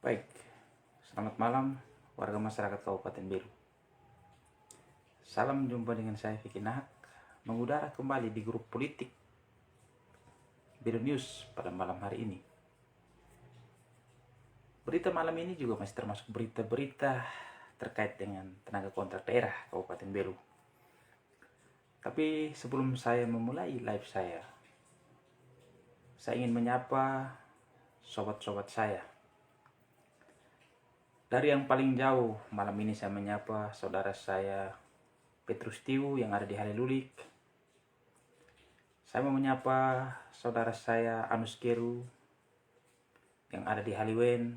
Baik, selamat malam warga masyarakat Kabupaten Belu. Salam jumpa dengan saya Vicky Nahak, mengudara kembali di grup politik Belu News pada malam hari ini. Berita malam ini juga masih termasuk berita-berita terkait dengan tenaga kontrak daerah Kabupaten Belu. Tapi sebelum saya memulai live saya ingin menyapa sobat-sobat saya. Dari yang paling jauh, malam ini saya menyapa saudara saya Petrus Tiu yang ada di Halelulik. Saya mau menyapa saudara saya Anus Keru yang ada di Haliwen,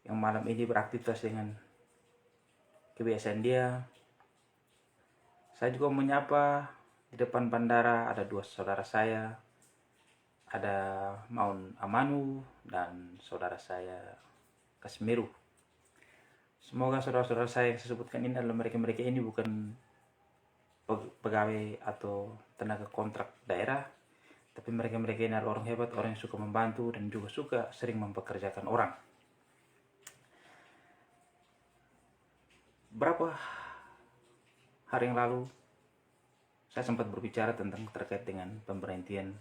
yang malam ini beraktivitas dengan kebiasaan dia. Saya juga menyapa di depan bandara ada dua saudara saya, ada Maun Amanu dan saudara saya Kasmiru. Semoga saudara-saudara saya yang saya sebutkan ini adalah mereka-mereka ini bukan pegawai atau tenaga kontrak daerah, tapi mereka-mereka ini adalah orang hebat, orang yang suka membantu dan juga suka sering mempekerjakan orang. Berapa hari yang lalu saya sempat berbicara tentang terkait dengan pemberhentian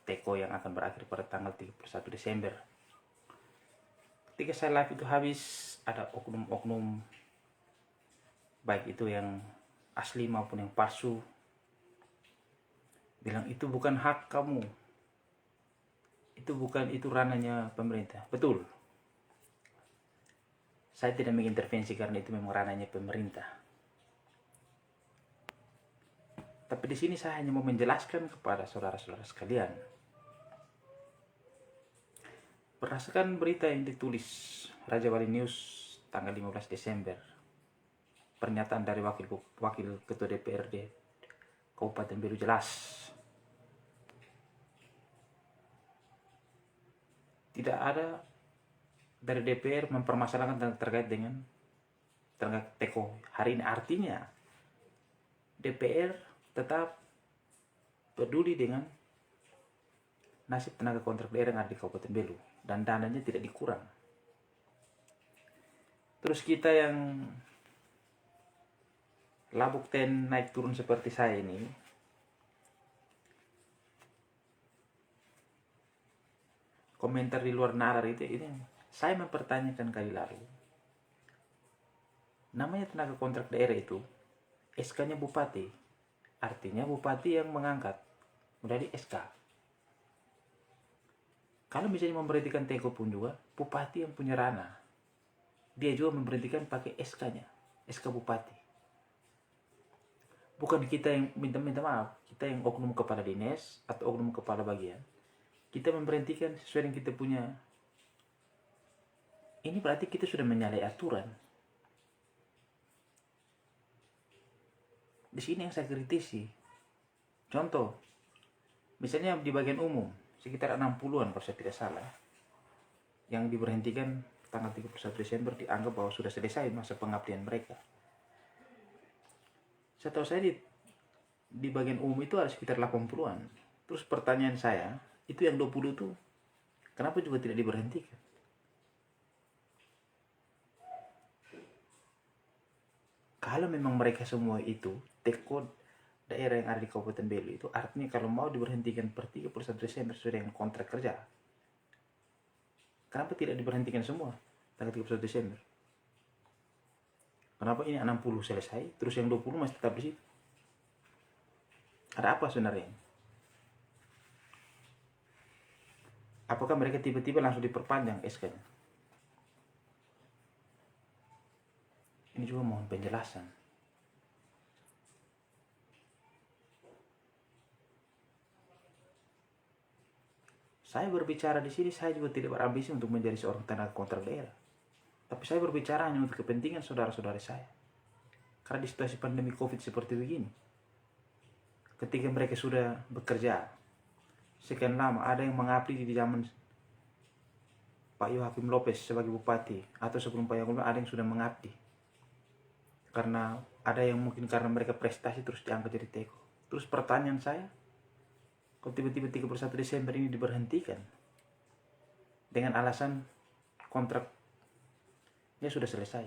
Teko yang akan berakhir pada tanggal 31 Desember. Ketika saya live itu habis, ada oknum-oknum baik itu yang asli maupun yang palsu bilang itu bukan hak kamu, itu ranahnya pemerintah. Betul, saya tidak mengintervensi karena itu memang ranahnya pemerintah. Tapi di sini saya hanya mau menjelaskan kepada saudara-saudara sekalian, berdasarkan berita yang ditulis Raja Wali News tanggal 15 Desember, pernyataan dari wakil ketua DPRD Kabupaten Belu jelas tidak ada dari DPR mempermasalahkan terkait dengan tenaga Teko hari ini. Artinya DPR tetap peduli dengan nasib tenaga kontrak daerah yang ada di Kabupaten Belu dan dananya tidak dikurang. Terus kita yang labuk ten naik turun seperti saya ini, komentar di luar nalar itu ini saya mempertanyakan kali lalu. Namanya tenaga kontrak daerah itu SK-nya bupati, artinya bupati yang mengangkat dari SK. Kalau misalnya memberhentikan Teko pun juga bupati yang punya ranah, dia juga memberhentikan pakai SK-nya, SK bupati. Bukan kita yang minta maaf, kita yang oknum kepala dinas atau oknum kepala bagian, kita memberhentikan sesuai dengan kita punya. Ini berarti kita sudah menyalahi aturan. Di sini yang saya kritisi. Contoh, misalnya di bagian umum sekitar 60-an kalau saya tidak salah, yang diberhentikan tanggal 31 Desember dianggap bahwa sudah selesai masa pengabdian mereka. Saya tahu saya di bagian umum itu ada sekitar 80-an. Terus pertanyaan saya, itu yang 20 itu kenapa juga tidak diberhentikan? Kalau memang mereka semua itu Teko daerah yang ada di Kabupaten Belu itu, artinya kalau mau diberhentikan per 31 Desember sesuai dengan kontrak kerja, kenapa tidak diberhentikan semua tanggal 31 Desember? Kenapa ini 60 selesai, terus yang 20 masih tetap di situ? Ada apa sebenarnya? Apakah mereka tiba-tiba langsung diperpanjang SK-nya? Ini juga mohon penjelasan. Saya berbicara di sini, saya juga tidak berambisi untuk menjadi seorang tenaga kontrak daerah. Tapi saya berbicara hanya untuk kepentingan saudara-saudara saya. Karena di situasi pandemi COVID seperti begini, ketika mereka sudah bekerja sekian lama, ada yang mengabdi di zaman Pak Yohakim Lopez sebagai bupati, atau sebelum Pak Yohakim ada yang sudah mengabdi. Karena ada yang mungkin karena mereka prestasi terus diangkat jadi Teko. Terus pertanyaan saya, kok tiba-tiba 31 Desember ini diberhentikan dengan alasan kontraknya sudah selesai.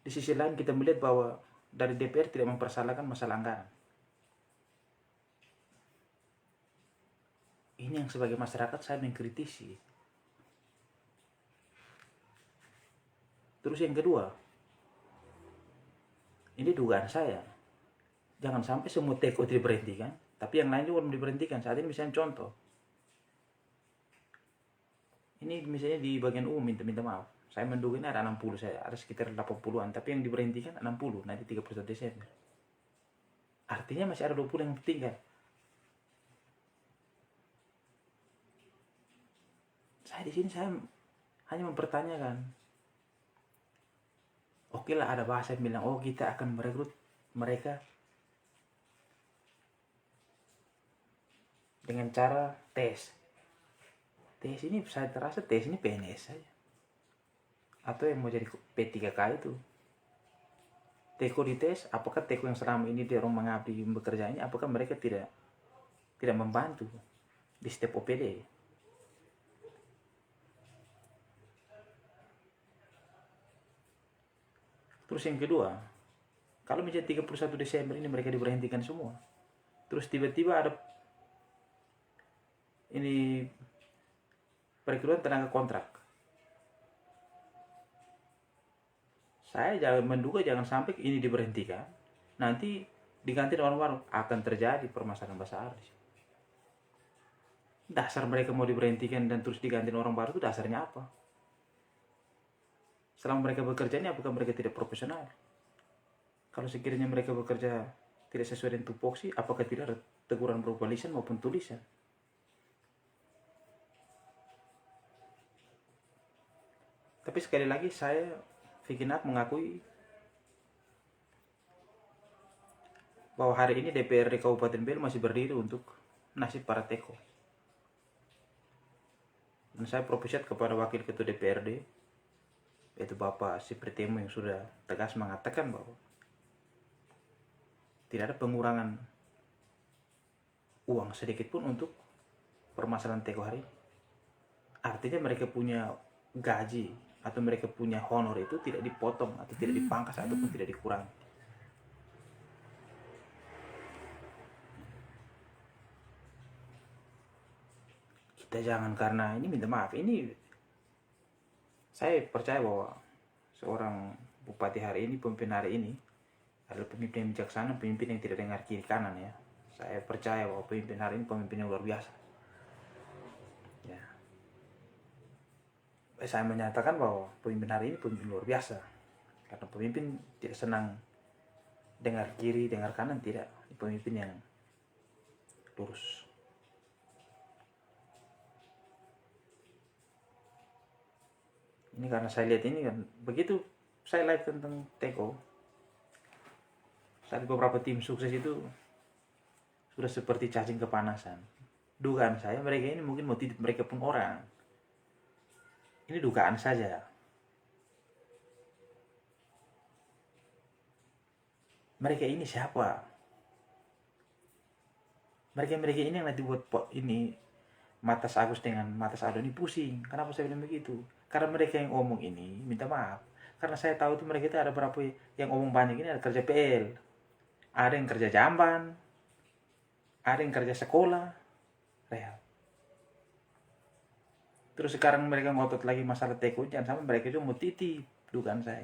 Di sisi lain kita melihat bahwa dari DPR tidak mempersalahkan masalah anggaran. Ini yang sebagai masyarakat saya mengkritisi. Terus yang kedua, ini dugaan saya, jangan sampai semua teko diberhentikan, tapi yang lain juga belum diberhentikan. Saat ini misalnya contoh, ini misalnya di bagian umum minta maaf, saya menduga ini ada 60, saya ada sekitar 80-an, tapi yang diberhentikan 60 nanti 31 Desember. Artinya masih ada 20 yang tinggal. Saya di sini saya hanya mempertanyakan. Oke lah, ada bahasa yang bilang, oh kita akan merekrut mereka dengan cara tes. Tes ini saya terasa tes ini PNS saja. Atau yang mau jadi P3K itu. Teko dites, apakah teko yang selama ini dia orang mengabdi bekerja ini, apakah mereka tidak membantu di step OPD. Terus yang kedua, kalau misalnya 31 Desember ini mereka diberhentikan semua, terus tiba-tiba ada ini perekrutan tenaga kontrak. Saya menduga jangan sampai ini diberhentikan, nanti diganti orang baru, akan terjadi permasalahan besar. Dasar mereka mau diberhentikan dan terus diganti orang baru itu dasarnya apa? Selama mereka bekerja ini apakah mereka tidak profesional? Kalau sekiranya mereka bekerja tidak sesuai dengan tupoksi, apakah tidak ada teguran berupa lisan maupun tulisan? Tapi sekali lagi saya Vikinat mengakui bahwa hari ini DPRD Kabupaten Belu masih berdiri untuk nasib para teko. Dan saya propesiat kepada Wakil Ketua DPRD, yaitu Bapak Sipritemo, yang sudah tegas mengatakan bahwa tidak ada pengurangan uang sedikit pun untuk permasalahan teko hari ini. Artinya mereka punya gaji atau mereka punya honor itu tidak dipotong atau tidak dipangkas ataupun tidak dikurangi. Kita jangan karena ini minta maaf. Ini saya percaya bahwa seorang bupati hari ini, pemimpin hari ini adalah pemimpin yang bijaksana, pemimpin yang tidak dengar kiri kanan ya. Saya percaya bahwa pemimpin hari ini pemimpin yang luar biasa. Ya. Saya menyatakan bahwa pemimpin hari ini pemimpin luar biasa. Karena pemimpin tidak senang dengar kiri, dengar kanan, tidak. Pemimpin yang lurus. Ini karena saya lihat ini kan, begitu saya live tentang teko, saat beberapa tim sukses itu sudah seperti cacing kepanasan. Dugaan saya mereka ini mungkin mau titip mereka pun orang. Ini dugaan saja. Mereka ini siapa? Mereka ini yang nanti buat ini Matas Agus dengan Matas Ado ini pusing. Kenapa saya bilang begitu? Karena mereka yang omong ini, minta maaf. Karena saya tahu tuh mereka itu ada berapa yang omong banyak ini, ada kerja PL. Ada yang kerja jamban. Ada yang kerja sekolah. Real. Terus sekarang mereka ngotot lagi masalah teko, jangan sampai mereka juga mau titip, dugaan saya.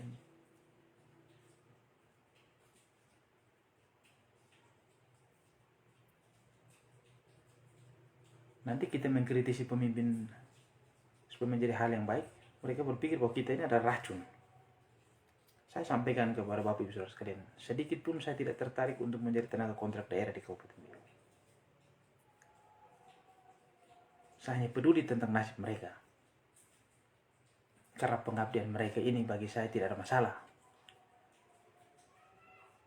Nanti kita mengkritisi pemimpin supaya menjadi hal yang baik, mereka berpikir bahwa kita ini adalah racun. Saya sampaikan kepada Bapak Ibu Saudara sekalian, sedikit pun saya tidak tertarik untuk menjadi tenaga kontrak daerah di Kabupaten Belu. Saya hanya peduli tentang nasib mereka. Karena pengabdian mereka ini bagi saya tidak ada masalah.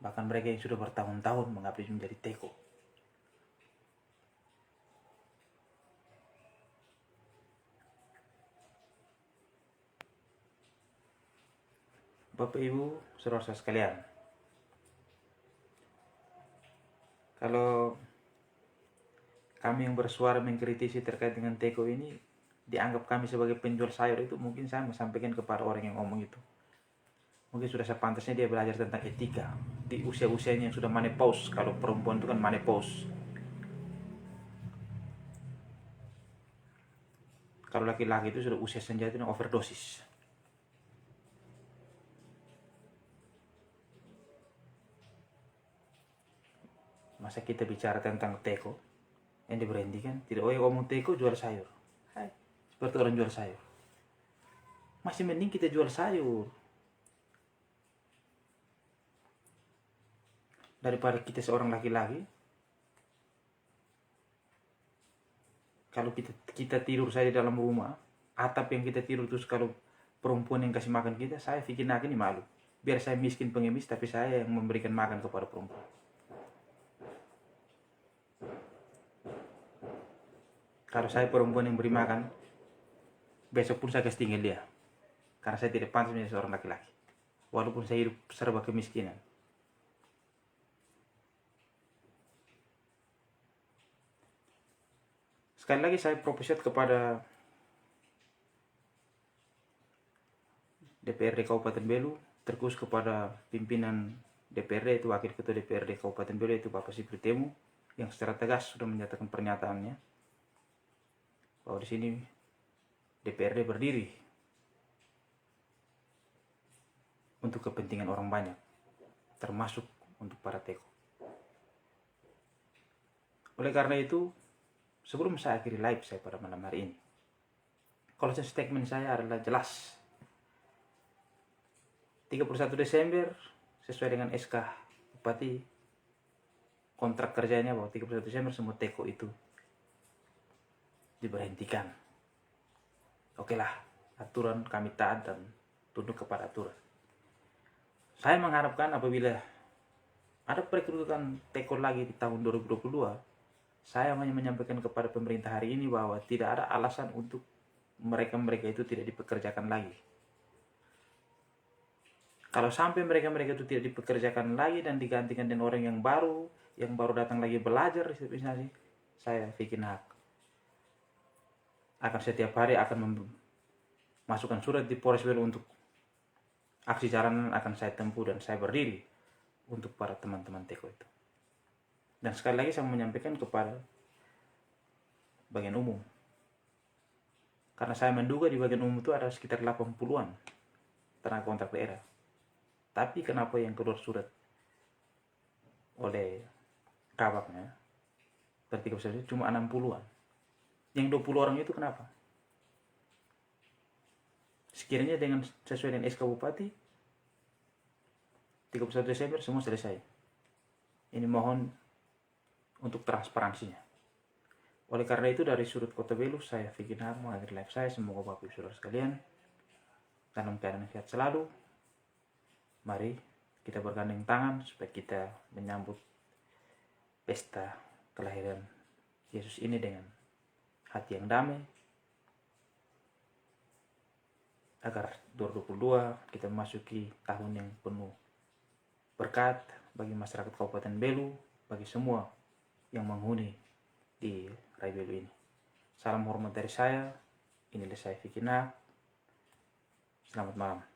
Bahkan mereka yang sudah bertahun-tahun mengabdi menjadi teko. Bapak Ibu saudara sekalian, kalau kami yang bersuara mengkritisi terkait dengan teko ini, dianggap kami sebagai penjual sayur itu, mungkin saya mau sampaikan kepada orang yang ngomong itu, mungkin sudah sepantasnya dia belajar tentang etika di usia-usianya yang sudah menopause. Kalau perempuan itu kan menopause, kalau laki-laki itu sudah usia senja itu overdosis. Masa kita bicara tentang teko yang diberhentikan, tidak, oh ya ngomong teko jual sayur. Hai, seperti orang jual sayur. Masih mending kita jual sayur daripada kita seorang laki-laki. Kalau kita tidur saja dalam rumah, atap yang kita tidur terus kalau perempuan yang kasih makan kita, saya pikir ini malu. Biar saya miskin pengemis, tapi saya yang memberikan makan kepada perempuan. Kalau saya perempuan yang beri makan, besok pun saya kasih tinggal dia. Karena saya tidak pantas menjadi seorang laki-laki. Walaupun saya hidup serba kemiskinan. Sekali lagi saya proposal kepada DPRD Kabupaten Belu, terkhusus kepada pimpinan DPRD, itu Wakil Ketua DPRD Kabupaten Belu, itu Bapak Sipri Temu, yang secara tegas sudah menyatakan pernyataannya bahwa di sini DPRD berdiri untuk kepentingan orang banyak, termasuk untuk para teko. Oleh karena itu, sebelum saya akhiri live saya pada malam hari ini, closing statement saya adalah jelas. 31 Desember sesuai dengan SK Bupati, kontrak kerjanya bahwa 31 Desember semua teko itu diberhentikan. Oke lah, aturan kami taat dan tunduk kepada aturan. Saya mengharapkan apabila ada perekrutan teko lagi di tahun 2022, saya hanya menyampaikan kepada pemerintah hari ini bahwa tidak ada alasan untuk mereka-mereka itu tidak dipekerjakan lagi. Kalau sampai mereka-mereka itu tidak dipekerjakan lagi dan digantikan dengan orang yang baru datang lagi belajar misalnya, saya pikir akan setiap hari akan masukkan surat di Polres Belu untuk aksi jalanan akan saya tempuh dan saya berdiri untuk para teman-teman teko itu. Dan sekali lagi saya menyampaikan kepada bagian umum, karena saya menduga di bagian umum itu ada sekitar 80-an tenaga kontrak daerah. Tapi kenapa yang keluar surat oleh kabaknya ketika cuma 60-an? Yang 20 orang itu kenapa? Sekiranya dengan sesuai dengan SK Bupati 31 Desember semua selesai. Ini mohon untuk transparansinya. Oleh karena itu dari sudut Kota Belu saya Vicky Nahar mengakhiri live saya. Semoga Bapak Ibu Saudara sekalian dalam keadaan sehat selalu. Mari kita bergandeng tangan supaya kita menyambut pesta kelahiran Yesus ini dengan hati yang damai, agar 2022 kita memasuki tahun yang penuh berkat bagi masyarakat Kabupaten Belu, bagi semua yang menghuni di Rai Belu ini. Salam hormat dari saya. Inilah saya Vicky Nahar. Selamat malam.